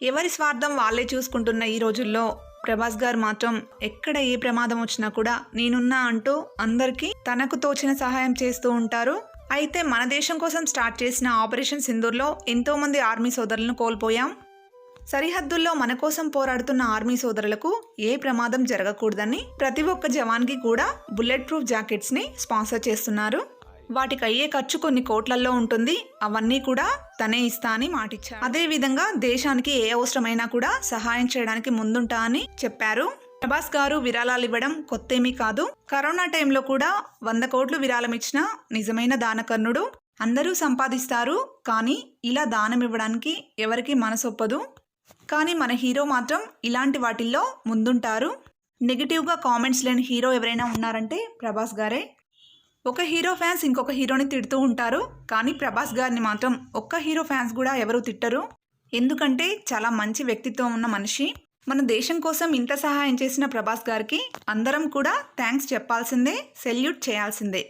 ఎవరి స్వార్థం వాళ్ళే చూసుకుంటున్న ఈ రోజుల్లో ప్రభాస్ గారు మాత్రం ఎక్కడ ఏ ప్రమాదం వచ్చినా కూడా నేనున్నా అంటూ అందరికీ తనకు తోచిన సహాయం చేస్తూ ఉంటారు. అయితే మన దేశం కోసం స్టార్ట్ చేసిన ఆపరేషన్ సింధూర్లో ఎంతోమంది ఆర్మీ సోదరులను కోల్పోయాం. సరిహద్దుల్లో మన కోసం పోరాడుతున్న ఆర్మీ సోదరులకు ఏ ప్రమాదం జరగకూడదని ప్రతి ఒక్క జవాన్కి కూడా బుల్లెట్ ప్రూఫ్ జాకెట్స్ని స్పాన్సర్ చేస్తున్నారు. వాటికి అయ్యే ఖర్చు కొన్ని కోట్లల్లో ఉంటుంది. అవన్నీ కూడా తనే ఇస్తా అని మాటిచ్చారు. అదే విధంగా దేశానికి ఏ అవసరమైనా కూడా సహాయం చేయడానికి ముందుంటా అని చెప్పారు. ప్రభాస్ గారు విరాళాలు ఇవ్వడం కొత్తేమీ కాదు. కరోనా టైంలో కూడా 100 కోట్లు విరాళం ఇచ్చిన నిజమైన దానకర్ణుడు. అందరూ సంపాదిస్తారు, కానీ ఇలా దానం ఇవ్వడానికి ఎవరికి మనసొప్పదు. కానీ మన హీరో మాత్రం ఇలాంటి వాటిల్లో ముందుంటారు. నెగిటివ్గా కామెంట్స్ లేని హీరో ఎవరైనా ఉన్నారంటే ప్రభాస్ గారే. ఒక హీరో ఫ్యాన్స్ ఇంకొక హీరోని తిడుతూ ఉంటారు, కానీ ప్రభాస్ గారిని మాత్రం ఒక్క హీరో ఫ్యాన్స్ కూడా ఎవరు తిట్టరు. ఎందుకంటే చాలా మంచి వ్యక్తిత్వం ఉన్న మనిషి. మన దేశం కోసం ఇంత సహాయం చేసిన ప్రభాస్ గారికి అందరం కూడా థ్యాంక్స్ చెప్పాల్సిందే, సెల్యూట్ చేయాల్సిందే.